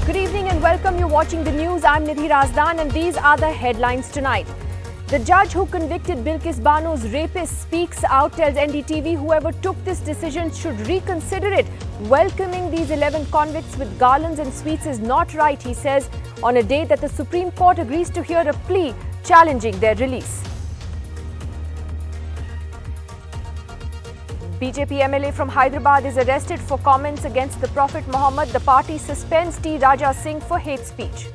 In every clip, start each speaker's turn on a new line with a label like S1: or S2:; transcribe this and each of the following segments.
S1: Good evening and welcome. You're watching the news. I'm Nidhi Razdan and these are the headlines tonight. The judge who convicted Bilkis Banu's rapist speaks out, tells NDTV whoever took this decision should reconsider it. Welcoming these 11 convicts with garlands and sweets is not right, he says, on a day that the Supreme Court agrees to hear a plea challenging their release. BJP MLA from Hyderabad is arrested for comments against the Prophet Muhammad. The party suspends T. Raja Singh for hate speech.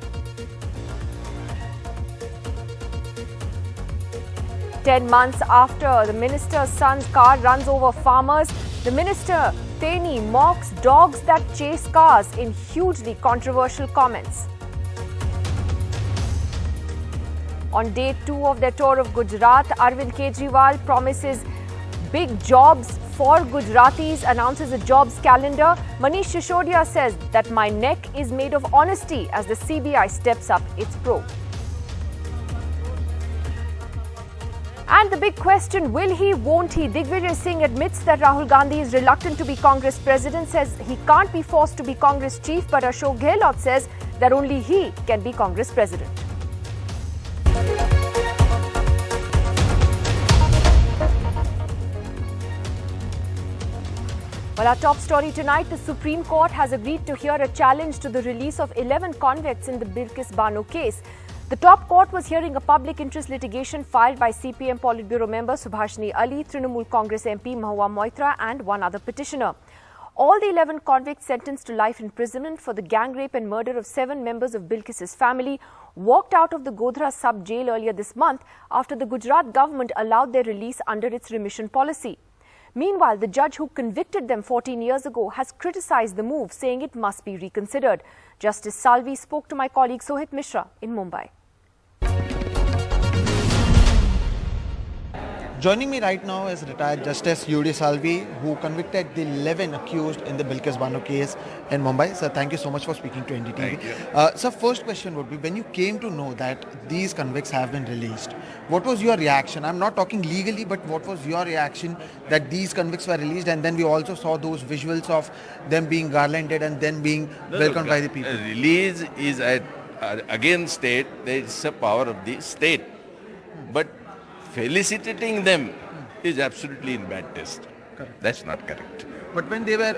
S1: 10 months after the minister's son's car runs over farmers, the minister Teni mocks dogs that chase cars in hugely controversial comments. On day 2 of their tour of Gujarat, Arvind Kejriwal promises big jobs for Gujaratis, announces a jobs calendar. Manish Sisodia says that my neck is made of honesty as the CBI steps up its probe. And the big question, will he, won't he? Digvijay Singh admits that Rahul Gandhi is reluctant to be Congress president, says he can't be forced to be Congress chief, but Ashok Gehlot says that only he can be Congress president. Well, our top story tonight, the Supreme Court has agreed to hear a challenge to the release of 11 convicts in the Bilkis Banu case. The top court was hearing a public interest litigation filed by CPM Politburo member Subhashini Ali, Trinamool Congress MP Mahua Moitra and one other petitioner. All the 11 convicts sentenced to life imprisonment for the gang rape and murder of 7 members of Bilkis's family walked out of the Godhra sub-jail earlier this month after the Gujarat government allowed their release under its remission policy. Meanwhile, the judge who convicted them 14 years ago has criticized the move, saying it must be reconsidered. Justice Salvi spoke to my colleague Sohit Mishra in Mumbai.
S2: Joining me right now is retired Justice U.D. Salvi, who convicted the 11 accused in the Bilkis Banu case in Mumbai. Sir, thank you so much for speaking to NDTV.
S3: Thank you.
S2: So first question would be, when you came to know that these convicts have been released, what was your reaction? I'm not talking legally, but what was your reaction that these convicts were released, and then we also saw those visuals of them being garlanded and then being welcomed by the people?
S3: Release is against state, there is a power of the state. But felicitating them is absolutely in bad taste.
S2: Correct.
S3: That's not correct.
S2: But when they were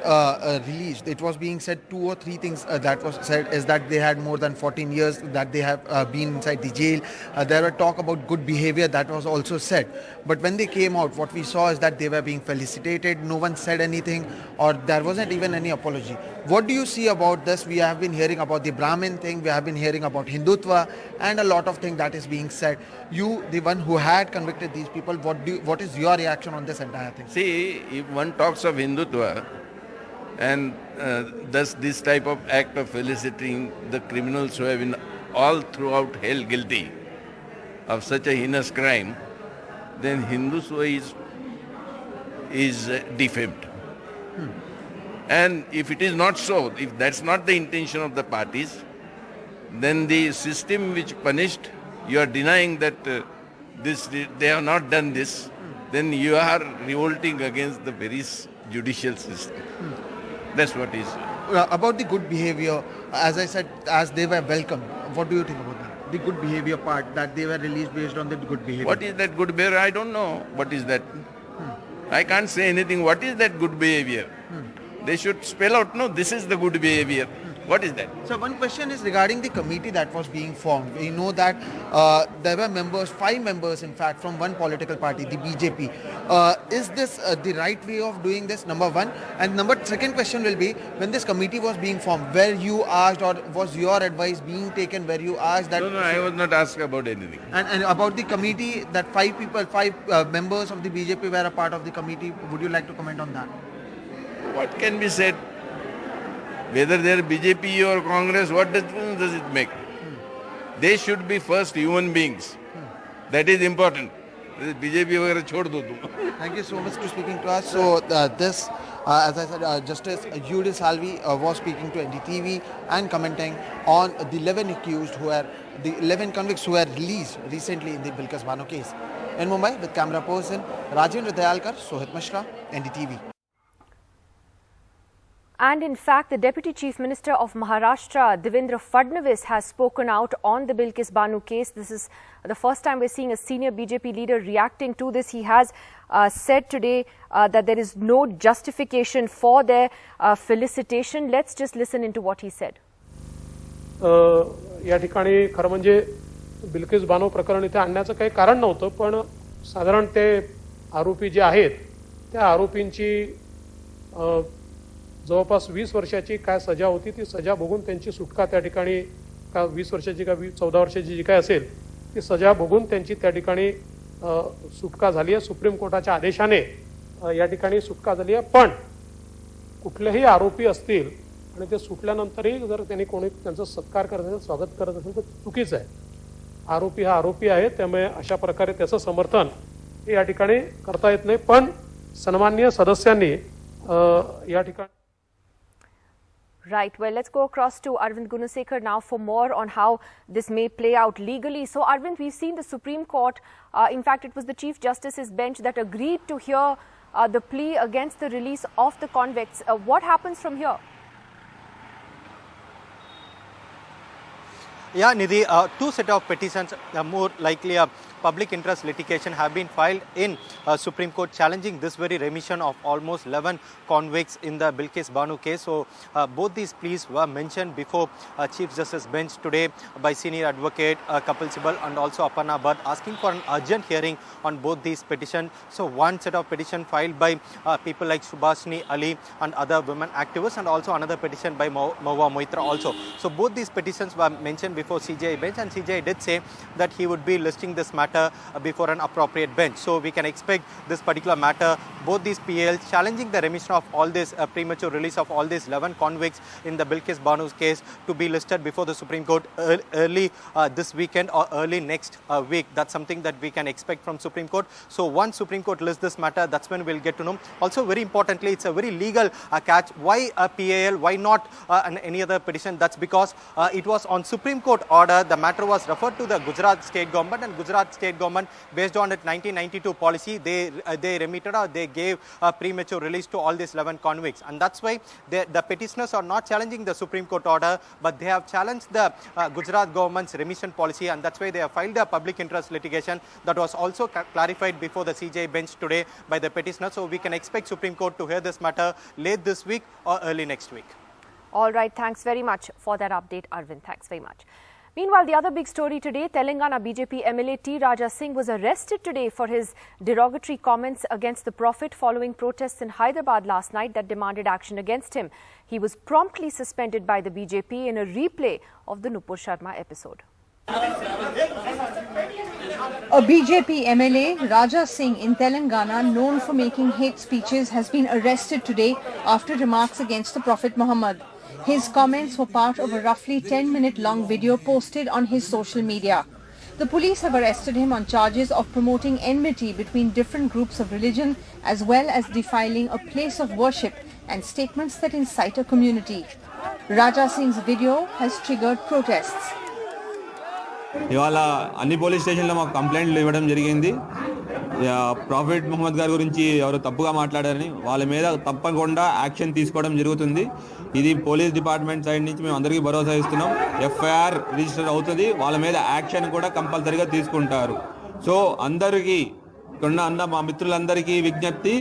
S2: released, it was being said 2 or 3 things that was said is that they had more than 14 years, that they have been inside the jail. There were talk about good behavior that was also said. But when they came out, what we saw is that they were being felicitated. No one said anything, or there wasn't even any apology. What do you see about this? We have been hearing about the Brahmin thing. We have been hearing about Hindutva and a lot of things that is being said. You, the one who had convicted these people, what is your reaction on this entire thing?
S3: See, if one talks of Hindutva and does this type of act of felicitating the criminals who have been all throughout hell guilty of such a heinous crime, then Hindutva is defamed. And if it is not so, if that's not the intention of the parties, then the system which punished, you are denying that they have not done this, then you are revolting against the very judicial system. That's what is.
S2: About the good behavior, as I said, as they were welcomed, what do you think about that? The good behavior part, that they were released based on the good behavior.
S3: What is that good behavior? I don't know. What is that? I can't say anything. What is that good behavior? They should spell out, no, this is the good behavior. What is that?
S2: So one question is regarding the committee that was being formed. We know that there were members, 5 members in fact, from one political party, the BJP. Is this the right way of doing this, number one? And second question will be, when this committee was being formed, were you asked, or was your advice being taken where you asked that?
S3: No, I was not asked about anything.
S2: And about the committee, that 5 members of the BJP were a part of the committee, would you like to comment on that?
S3: What can be said? Whether they are BJP or Congress, what difference does it make? They should be first human beings. That is important. BJP वगैरह छोड़ दो तुम.
S2: Thank you so much for speaking to us. So as I said, Justice U.D. Salvi was speaking to NDTV and commenting on the 11 accused the 11 convicts who were released recently in the Bilkis Banu case. In Mumbai, with camera person Rajendra Dayalkar, Sohit Mishra, NDTV.
S1: And in fact, the Deputy Chief Minister of Maharashtra, Devendra Fadnavis, has spoken out on the Bilkis Banu case. This is the first time we're seeing a senior BJP leader reacting to this. He has said today that there is no justification for their felicitation. Let's just listen into what he said.
S4: या ठिकाणी खरं म्हणजे बिल्किस बानो प्रकरण इथे आणण्याचं काही कारण नव्हतं, पण साधारण ते आरोपी जे आहेत त्या आरोपींची जवळपास 20 वर्षाची काय सजा होती, ती सजा भोगून त्यांची सुटका त्या ठिकाणी का 20 वर्षाची का 14 वर्षाची जी काय असेल ती सजा भोगून त्यांची त्या ठिकाणी सुटका झाली आहे. सुप्रीम कोर्टाच्या आदेशाने या ठिकाणी सुटका झाली आहे. पण कुठलेही आरोपी असतील आणि ते सुटल्यानंतरही जर त्यांनी कोणी त्यांचा सत्कार करत असेल, स्वागत करत असेल तर चुकीचं आहे. आरोपी हा आरोपी आहे, त्यामुळे अशा प्रकारे त्याचं समर्थन हे या ठिकाणी करता येत नाही. पण सन्माननीय सदस्यांनी या ठिकाणी
S1: Right. Well, let's go across to Arvind Gunasekar now for more on how this may play out legally. So, Arvind, we've seen the Supreme Court. In fact, it was the Chief Justice's bench that agreed to hear the plea against the release of the convicts. What happens from here?
S5: Yeah, Nidhi, two set of petitions, more likely a public interest litigation, have been filed in Supreme Court challenging this very remission of almost 11 convicts in the Bilkis Banu case. So both these pleas were mentioned before Chief Justice bench today by senior advocate Kapil Sibal and also Aparna Bhatt, asking for an urgent hearing on both these petitions. So one set of petition filed by people like Subhashini Ali and other women activists, and also another petition by Mahua Moitra also. So both these petitions were mentioned before CJI bench, and CJI did say that he would be listing this matter before an appropriate bench. So we can expect this particular matter, both these PLs challenging the remission of all this premature release of all these 11 convicts in the Bilkis Banu's case, to be listed before the Supreme Court early this weekend or early next week. That's something that we can expect from Supreme Court. So once Supreme Court lists this matter, that's when we'll get to know. Also, very importantly, it's a very legal catch. Why a PAL? Why not any other petition? That's because it was on Supreme Court order. The matter was referred to the Gujarat state government, and Gujarat state government, based on its 1992 policy, they remitted or they gave a premature release to all these 11 convicts, and that's why the petitioners are not challenging the Supreme Court order, but they have challenged the Gujarat government's remission policy, and that's why they have filed a public interest litigation that was also clarified before the CJI bench today by the petitioner. So we can expect Supreme Court to hear this matter late this week or early next week.
S1: All right. Thanks very much for that update, Arvind. Thanks very much. Meanwhile, the other big story today, Telangana BJP MLA T. Raja Singh was arrested today for his derogatory comments against the Prophet following protests in Hyderabad last night that demanded action against him. He was promptly suspended by the BJP in a replay of the Nupur Sharma episode.
S6: A BJP MLA, Raja Singh in Telangana, known for making hate speeches, has been arrested today after remarks against the Prophet Muhammad. His comments were part of a roughly 10-minute long video posted on his social media. The police have arrested him on charges of promoting enmity between different groups of religion, as well as defiling a place of worship and statements that incite a community. Raja Singh's video has triggered protests.
S7: ఇవాళ అన్ని police స్టేషన్లో మాకు కంప్లైంట్లు ఇవ్వడం జరిగింది. Profit Muhammad గారి గురించి ఎవరు తప్పుగా మాట్లాడారని వాళ్ళ మీద తప్పకుండా యాక్షన్ తీసుకోవడం జరుగుతుంది. ఇది పోలీస్ డిపార్ట్మెంట్ సైడ్ నుంచి మేము అందరికీ భరోసా ఇస్తున్నాం. ఎఫ్ఐఆర్ రిజిస్టర్ అవుతుంది, వాళ్ళ మీద యాక్షన్ కూడా కంపల్సరీగా తీసుకుంటారు. సో అందరికీ అన్న మా మిత్రులందరికీ విజ్ఞప్తి,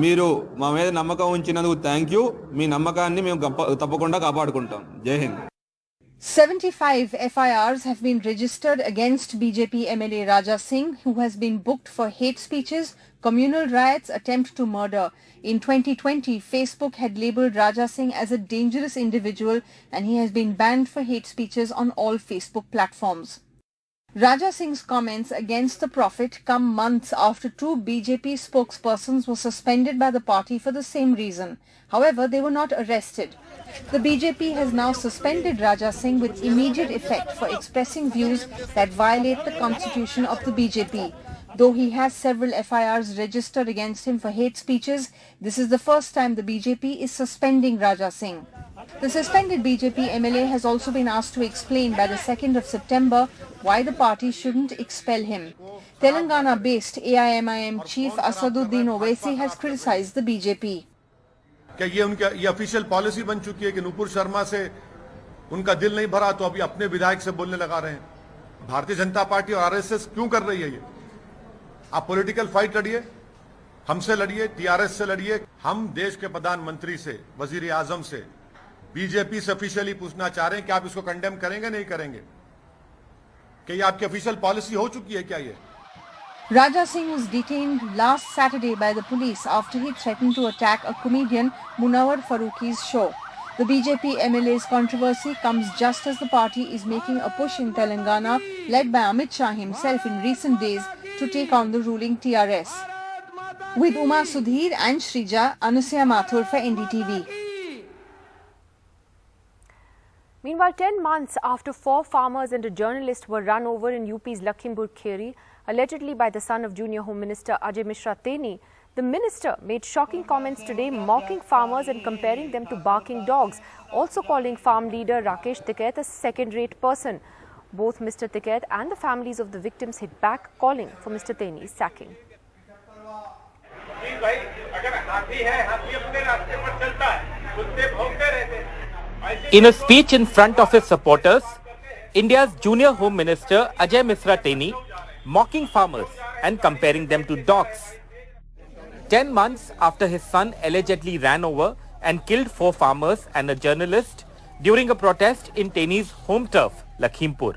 S7: మీరు మా మీద నమ్మకం ఉంచినందుకు థ్యాంక్ యూ. మీ నమ్మకాన్ని మేము తప్పకుండా కాపాడుకుంటాం. జై Hind.
S6: 75 FIRs have been registered against BJP MLA Raja Singh, who has been booked for hate speeches, communal riots, attempt to murder. In 2020, Facebook had labelled Raja Singh as a dangerous individual, and he has been banned for hate speeches on all Facebook platforms. Raja Singh's comments against the Prophet come months after two BJP spokespersons were suspended by the party for the same reason. However, they were not arrested. The BJP has now suspended Raja Singh with immediate effect for expressing views that violate the constitution of the BJP. Though he has several FIRs registered against him for hate speeches, this is the first time the BJP is suspending Raja Singh. The suspended BJP MLA has also been asked to explain by the 2nd of September why the party shouldn't expel him. Telangana-based AIMIM chief Asaduddin Owaisi has criticized the BJP.
S8: क्या ये official policy बन चुकी है कि नुपुर शर्मा से उनका दिल नहीं भरा तो अभी अपने विधायक से बोलने लगा रहे हैं? भारतीय जनता पार्टी और आरएसएस क्यों कर रही है ये? आप पॉलिटिकल फाइट लड़िए, हमसे लड़िए, टीआरएस से लड़िए। हम देश के प्रधानमंत्री से, वजीर आजम से, बीजेपी से ऑफिशियली पूछना चाह रहे हैं कि आप इसको कंडेम करेंगे नहीं करेंगे? कि ये आपकी ऑफिशियल पॉलिसी हो चुकी है क्या ये?
S6: Raja Singh was detained last Saturday by the police after he threatened to attack a comedian, Munawar Farooqi's show. The BJP MLA's controversy comes just as the party is making a push in Telangana, led by Amit Shah himself in recent days, to take on the ruling TRS. With Uma Sudhir and Shrija, Anusya Mathur for NDTV.
S1: Meanwhile, 10 months after 4 farmers and a journalist were run over in UP's Lakhimpur Kheri, allegedly by the son of Junior Home Minister Ajay Mishra Teni, the minister made shocking comments today, mocking farmers and comparing them to barking dogs, also calling farm leader Rakesh Tikait a second-rate person. Both Mr. Tikait and the families of the victims hit back, calling for Mr. Teni's sacking.
S9: In a speech in front of his supporters, India's Junior Home Minister Ajay Mishra Teni mocking farmers and comparing them to dogs. 10 months after his son allegedly ran over and killed 4 farmers and a journalist during a protest in Teni's home turf, Lakhimpur.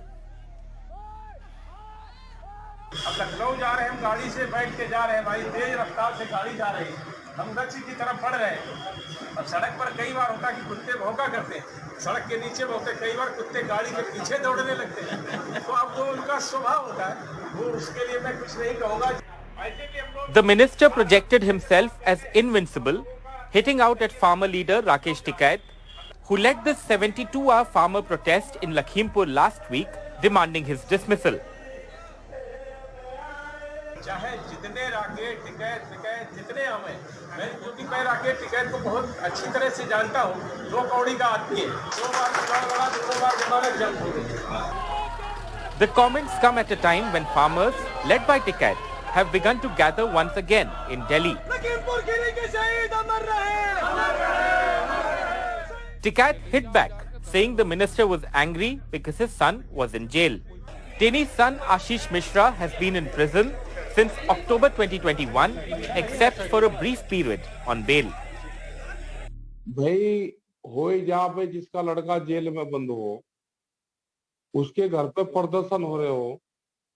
S10: अब लखनऊ जा रहे हैं, हम गाड़ी से बैठ के जा रहे हैं भाई, तेज रफ्तार से गाड़ी जा रही है, हम दक्षिण की तरफ बढ़ रहे हैं। अब सड़क पर कई बार होता कि कुत्ते भौंका करते हैं, सड़क के नीचे भौंकते, कई बार कुत्ते गाड़ी के पीछे दौड़ने लगते हैं। तो अब वो उनका स्वभाव होता है, वो उसके लिए मैं कुछ नहीं कहूँगा।
S9: The minister projected himself as invincible, hitting out at farmer leader Rakesh Tikait, who led this 72-hour farmer protest in Lakhimpur last week, demanding his dismissal.
S10: चाहे जितने राकेश टिकैत जितने हमें, मैं क्योंकि मैं राकेश टिकैत को बहुत अच्छी तरह से जानता हूँ, 2 कौड़ी का आदमी है, 2 बार बड़ा 2 बार जमानत जब्त हो गई।
S9: The comments come at a time when farmers, led by Tikait, have begun to gather once again in Delhi. Tikait hit back, saying the minister was angry because his son was in jail. Teni's son Ashish Mishra has been in prison since October 2021, except for a brief period on bail.
S11: भाई होए जहाँ पे जिसका लड़का jail में बंद हो, उसके घर पे प्रदर्शन हो रहे हो,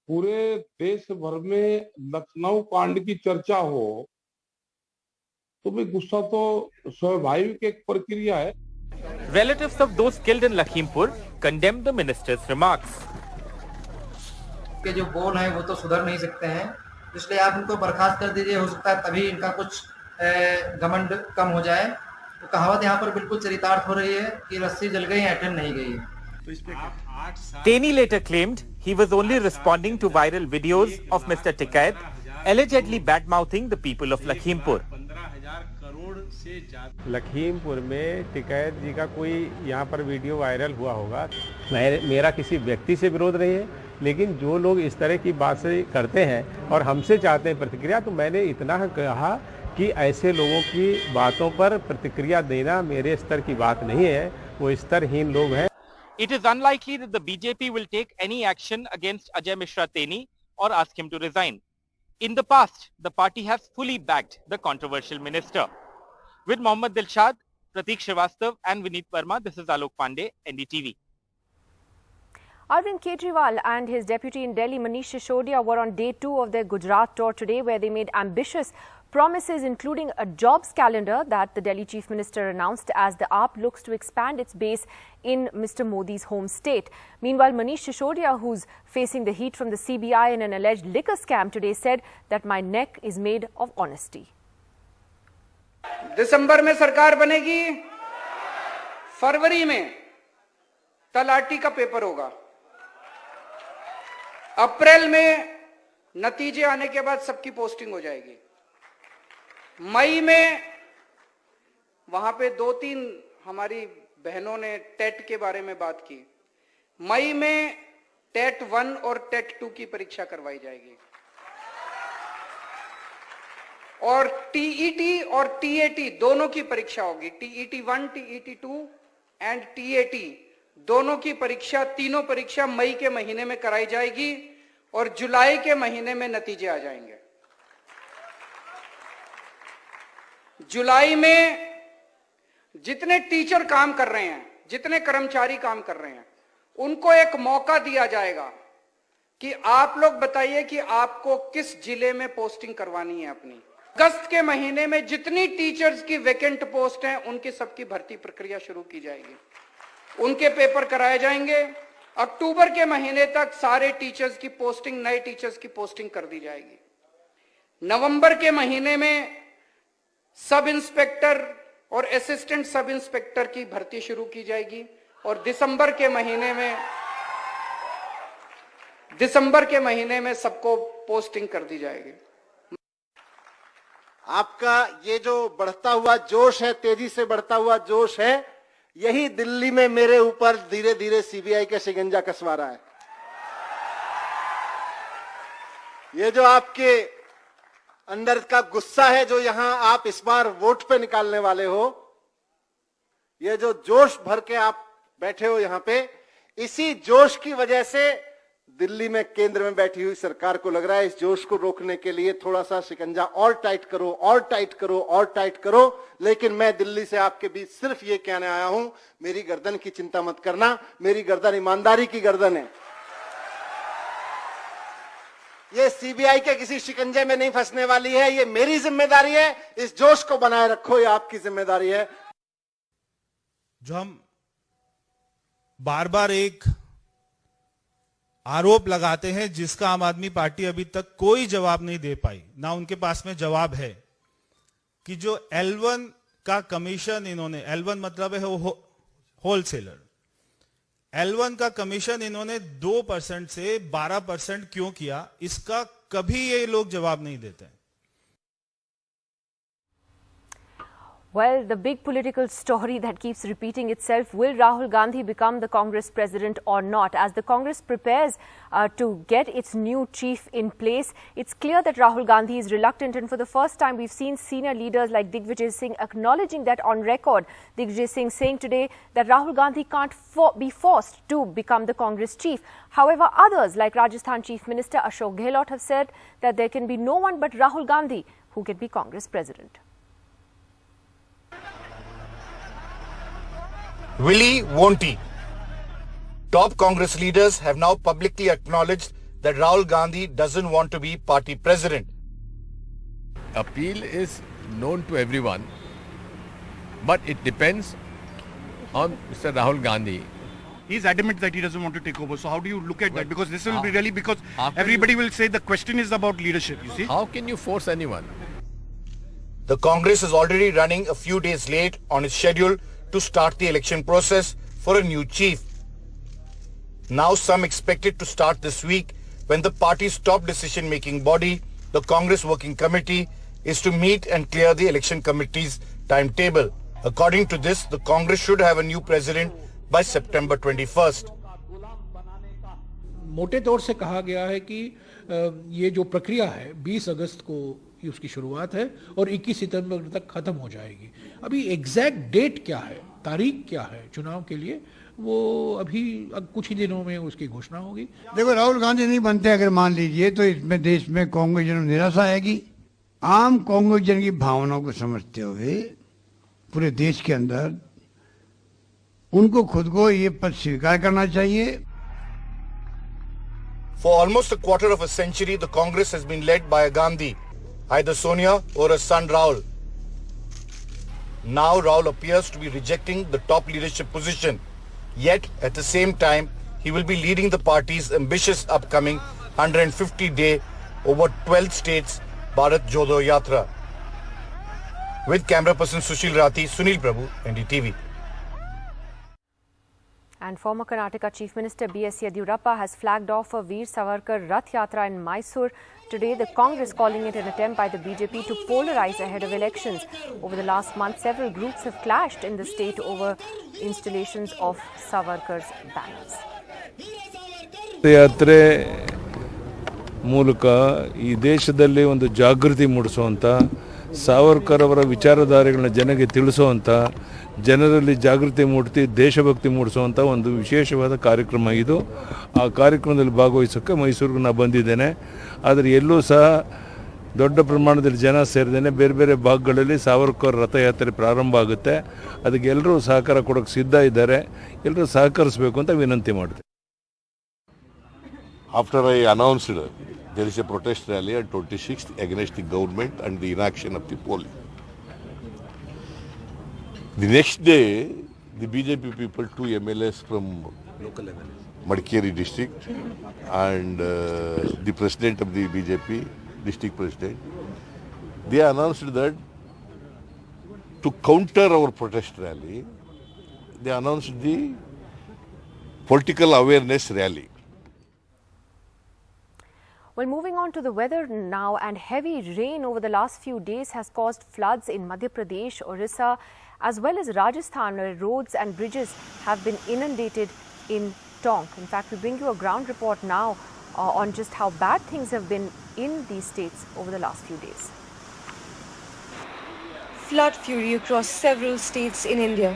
S11: पूरे देश भर में लखनऊ कांड की चर्चा हो, तो भी गुस्सा तो स्वाभाविक एक प्रक्रिया है।
S9: Relatives of those killed in Lakhimpur condemned the minister's remarks.
S12: के जो बोल हैं वो तो सुधर नहीं सकते हैं, इसलिए आप उनको बर्खास्त कर दीजिए, हो सकता है तभी इनका कुछ घमंड कम हो जाए। तो कहावत यहाँ पर बिल्कुल चरितार्थ हो रही है कि रस्सी जल गई ऐठन नहीं गई।
S9: Teni later claimed he was only responding to viral videos of Mr. Tikait allegedly bad-mouthing the people of Lakhimpur.
S13: Lakhimpur में टिकैत जी का कोई यहाँ पर वीडियो वायरल हुआ होगा। मेरा किसी व्यक्ति से विरोध नहीं है, लेकिन जो लोग इस तरह की बातें करते हैं और हमसे चाहते हैं प्रतिक्रिया, तो मैंने इतना कहा कि ऐसे लोगों की बातों पर प्रतिक्रिया देना मेरे स्तर की बात नहीं है, वो स्तरहीन लोग हैं।
S9: It is unlikely that the BJP will take any action against Ajay Mishra Teni or ask him to resign. In the past, the party has fully backed the controversial minister. With Mohammad Dilshad, Prateek Srivastav and Vineet Verma, this is Alok Pandey, NDTV.
S1: Arvind Kejriwal and his deputy in Delhi, Manish Sisodia, were on day 2 of their Gujarat tour today, where they made ambitious promises, including a jobs calendar that the Delhi Chief Minister announced as the AAP looks to expand its base in Mr. Modi's home state. Meanwhile, Manish Sisodia, who's facing the heat from the CBI in an alleged liquor scam today, said that my neck is made of honesty.
S14: दिसंबर में सरकार बनेगी, फरवरी में तलाटी का paper होगा, अप्रैल में नतीजे आने के बाद सबकी पोस्टिंग हो जाएगी, मई में वहां पे 2-3 हमारी बहनों ने टेट के बारे में बात की, मई में टेट 1 और टेट 2 की परीक्षा करवाई जाएगी। और टीईटी और टीएटी दोनों की परीक्षा होगी। टीईटी 1, टीईटी 2 एंड टीएटी दोनों की परीक्षा, तीनों परीक्षा मई के महीने में कराई जाएगी और जुलाई के महीने में नतीजे आ जाएंगे। जुलाई में जितने टीचर काम कर रहे हैं, जितने कर्मचारी काम कर रहे हैं, उनको एक मौका दिया जाएगा कि आप लोग बताइए कि आपको किस जिले में पोस्टिंग करवानी है अपनी। अगस्त के महीने में जितनी टीचर्स की वैकेंट पोस्ट हैं, उनकी सबकी भर्ती प्रक्रिया शुरू की जाएगी, उनके पेपर कराए जाएंगे। अक्टूबर के महीने तक सारे टीचर्स की पोस्टिंग, नए टीचर्स की पोस्टिंग कर दी जाएगी। नवंबर के महीने में सब इंस्पेक्टर और असिस्टेंट सब इंस्पेक्टर की भर्ती शुरू की जाएगी और दिसंबर के महीने में सबको पोस्टिंग कर दी जाएगी।
S15: आपका ये जो बढ़ता हुआ जोश है, तेजी से बढ़ता हुआ जोश है, यही दिल्ली में मेरे ऊपर धीरे धीरे सीबीआई का शिकंजा कसवा रहा है। ये जो आपके अंदर का गुस्सा है, जो यहां आप इस बार वोट पे निकालने वाले हो, ये जो जोश भर के आप बैठे हो यहां पे, इसी जोश की वजह से दिल्ली में केंद्र में बैठी हुई सरकार को लग रहा है इस जोश को रोकने के लिए थोड़ा सा शिकंजा और टाइट करो, और टाइट करो, और टाइट करो। लेकिन मैं दिल्ली से आपके बीच सिर्फ ये कहने आया हूं, मेरी गर्दन की चिंता मत करना, मेरी गर्दन ईमानदारी की गर्दन है। ये सीबीआई के किसी शिकंजे में नहीं फंसने वाली है, ये मेरी जिम्मेदारी है। इस जोश को बनाए रखो, ये आपकी जिम्मेदारी है।
S16: जो हम बार बार एक आरोप लगाते हैं जिसका आम आदमी पार्टी अभी तक कोई जवाब नहीं दे पाई, ना उनके पास में जवाब है, कि जो L1 का कमीशन इन्होंने, L1 मतलब है होलसेलर, L1 का कमीशन इन्होंने 2% से 12% क्यों किया, इसका कभी ये लोग जवाब नहीं देते।
S1: Well, the big political story that keeps repeating itself, will Rahul Gandhi become the Congress president or not? As the Congress prepares to get its new chief in place, it's clear that Rahul Gandhi is reluctant, and for the first time we've seen senior leaders like Digvijay Singh acknowledging that on record. Digvijay Singh saying today that Rahul Gandhi can't be forced to become the Congress chief. However, others like Rajasthan Chief Minister Ashok Gehlot have said that there can be no one but Rahul Gandhi who can be Congress president.
S17: Will he, won't he? Top Congress leaders have now publicly acknowledged that Rahul Gandhi doesn't want to be party president.
S18: Appeal is known to everyone, but it depends on Mr. Rahul Gandhi.
S19: He's adamant that he doesn't want to take over. So how do you look at that? Because this will be really, because everybody will say the question is about leadership, you see.
S18: How can you force anyone?
S17: The Congress is already running a few days late on its schedule to start the election process for a new chief. Now some expect it to start this week, when the party's top decision-making body, the Congress Working Committee, is to meet and clear the election committee's timetable. According to this, the Congress should have a new president by September 21st.
S20: मोटे तौर से कहा गया है कि ये जो प्रक्रिया है 20 अगस्त को उसकी शुरुआत है और 21 सितंबर तक खत्म हो जाएगी। अभी एग्जैक्ट डेट क्या है, तारीख क्या है चुनाव के लिए, वो अभी कुछ ही दिनों में उसकी घोषणा होगी।
S21: देखो, राहुल गांधी नहीं बनते अगर मान लीजिए, तो इसमें देश में कांग्रेस जन निराशा आएगी। आम कांग्रेस जन की भावनाओं को समझते हुए पूरे देश के अंदर उनको खुद को ये पद स्वीकार करना चाहिए।
S17: For almost a quarter of a century, the Congress has been led by a Gandhi, either Sonia or her son Rahul. Now Rahul appears to be rejecting the top leadership position. Yet, at the same time, he will be leading the party's ambitious upcoming 150-day over 12 states Bharat Jodo Yatra. With camera person Sushil Rathi, Sunil Prabhu, NDTV.
S1: And former Karnataka Chief Minister B.S. Yediyurappa has flagged off a Veer Savarkar Rath Yatra in Mysore. Today, the Congress calling it an attempt by the BJP to polarize ahead of elections. Over the last month, several groups have clashed in the state over installations of Savarkar's banners.
S22: ಯಾತ್ರೆ ಮೂಲಕ ಈ ದೇಶದಲ್ಲಿ ಒಂದು ಜಾಗೃತಿ ಮೂಡಿಸುವಂತ
S3: ಸಾವರ್ಕರ್ ಅವರ ವಿಚಾರಧಾರೆಗಳನ್ನ ಜನಕ್ಕೆ ತಿಳಿಸುವಂಥ, ಜನರಲ್ಲಿ ಜಾಗೃತಿ ಮೂಡಿಸಿ ದೇಶಭಕ್ತಿ ಮೂಡಿಸುವಂಥ ಒಂದು ವಿಶೇಷವಾದ ಕಾರ್ಯಕ್ರಮ ಇದು. ಆ ಕಾರ್ಯಕ್ರಮದಲ್ಲಿ ಭಾಗವಹಿಸೋಕ್ಕೆ ಮೈಸೂರಿಗೆ ನಾನು ಬಂದಿದ್ದೇನೆ. ಆದರೆ ಎಲ್ಲೂ ಸಹ ದೊಡ್ಡ ಪ್ರಮಾಣದಲ್ಲಿ ಜನ ಸೇರಿದ್ದೇನೆ. ಬೇರೆ ಬೇರೆ ಭಾಗಗಳಲ್ಲಿ ಸಾವರ್ಕರ್ ರಥಯಾತ್ರೆ ಪ್ರಾರಂಭ ಆಗುತ್ತೆ. ಅದಕ್ಕೆ ಎಲ್ಲರೂ ಸಹಕಾರ ಕೊಡೋಕ್ಕೆ ಸಿದ್ಧ ಇದ್ದಾರೆ. ಎಲ್ಲರೂ ಸಹಕರಿಸಬೇಕು ಅಂತ ವಿನಂತಿ ಮಾಡಿದೆ.
S22: After I announced there is a protest rally on 26th against the government and the inaction of the police. The next day, the BJP people, 2 MLAs from Madikeri district and the president of the BJP, district president, they announced that to counter our protest rally, they announced the political awareness rally.
S1: Well, moving on to the weather now, and heavy rain over the last few days has caused floods in Madhya Pradesh, Orissa, as well as Rajasthan, where roads and bridges have been inundated in Tonk. In fact, we bring you a ground report now on just how bad things have been in these states over the last few days.
S23: Flood fury across several states in India.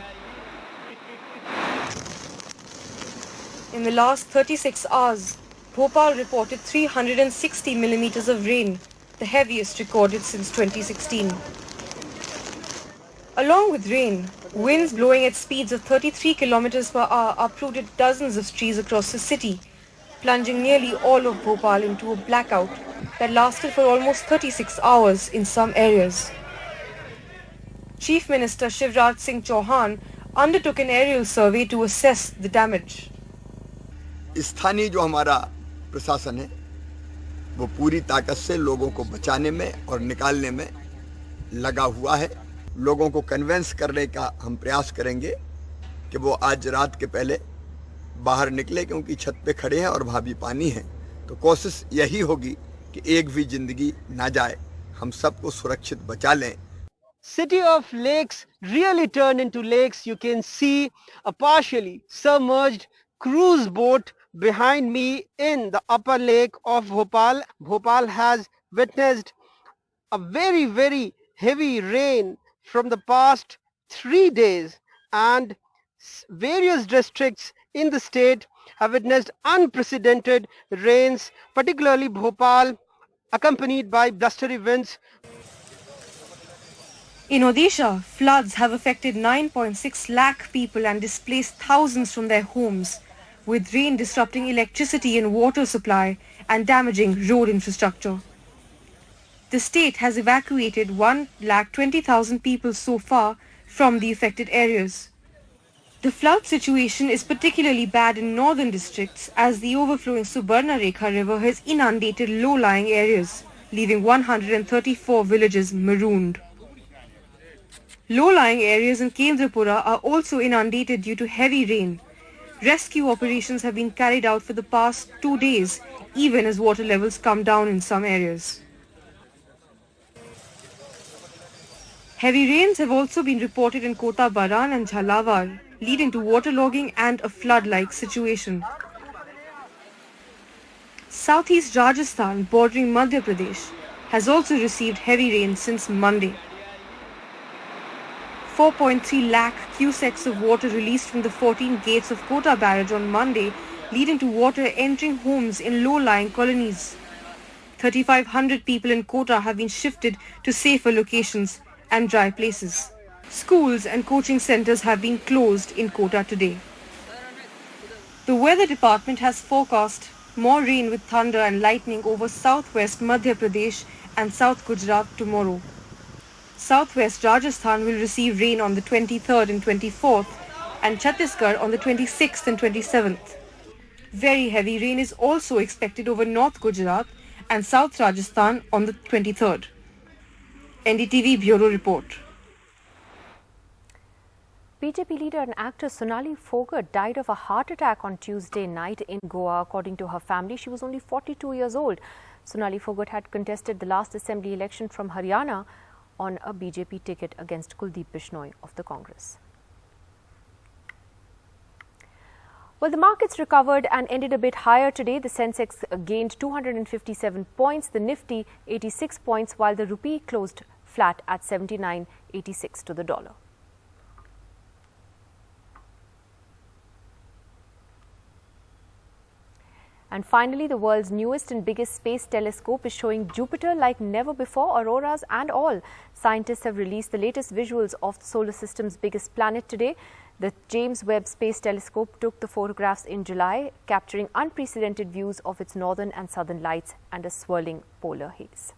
S23: In the last 36 hours, Bhopal reported 360 millimeters of rain, the heaviest recorded since 2016. Along with rain, winds blowing at speeds of 33 kilometers per hour uprooted dozens of trees across the city, plunging nearly all of Bhopal into a blackout that lasted for almost 36 hours in some areas. Chief Minister Shivraj Singh Chauhan undertook an aerial survey to assess the damage.
S24: स्थानीय जो हमारा प्रशासन है वो पूरी ताकत से लोगों को बचाने में और निकालने में लगा हुआ है. लोगों को कन्विंस करने का हम प्रयास करेंगे कि वो आज रात के पहले बाहर निकले, क्योंकि छत पे खड़े हैं और वहाँ भी पानी है. तो कोशिश यही होगी कि एक भी जिंदगी ना जाए, हम सबको सुरक्षित बचा लें.
S25: City of lakes really turned into lakes. You can see a partially submerged cruise boat behind me in the upper lake of Bhopal. Bhopal has witnessed a very, very heavy rain from the past 3 days, and various districts in the state have witnessed unprecedented rains, particularly Bhopal, accompanied by blustery winds.
S23: In Odisha, floods have affected 9.6 lakh people and displaced thousands from their homes, with rain disrupting electricity and water supply and damaging road infrastructure. The state has evacuated 1,20,000 people so far from the affected areas. The flood situation is particularly bad in northern districts, as the overflowing Subarnarekha river has inundated low-lying areas, leaving 134 villages marooned. Low-lying areas in Kendrapura are also inundated due to heavy rain. Rescue operations have been carried out for the past 2 days, even as water levels come down in some areas. Heavy rains have also been reported in Kota Baran and Jhalawar, leading to waterlogging and a flood-like situation. Southeast Rajasthan, bordering Madhya Pradesh, has also received heavy rain since Monday. 4.3 lakh cusecs of water released from the 14 gates of Kota barrage on Monday, leading to water entering homes in low-lying colonies. 3,500 people in Kota have been shifted to safer locations and dry places. Schools and coaching centers have been closed in Kota today. The weather department has forecast more rain with thunder and lightning over southwest Madhya Pradesh and South Gujarat tomorrow. Southwest Rajasthan will receive rain on the 23rd and 24th, and Chhattisgarh on the 26th and 27th. Very heavy rain is also expected over North Gujarat and South Rajasthan on the 23rd. NDTV Bureau Report.
S1: BJP leader and actor Sonali Fogart died of a heart attack on Tuesday night in Goa. According to her family, she was only 42 years old. Sonali Fogart had contested the last assembly election from Haryana on a BJP ticket against Kuldeep Bishnoi of the Congress. Well, the markets recovered and ended a bit higher today. The Sensex gained 257 points, the Nifty 86 points, while the rupee closed flat at 79.86 to the dollar. And finally, the world's newest and biggest space telescope is showing Jupiter like never before, auroras and all. Scientists have released the latest visuals of the solar system's biggest planet today. The James Webb Space Telescope took the photographs in July, capturing unprecedented views of its northern and southern lights and a swirling polar haze.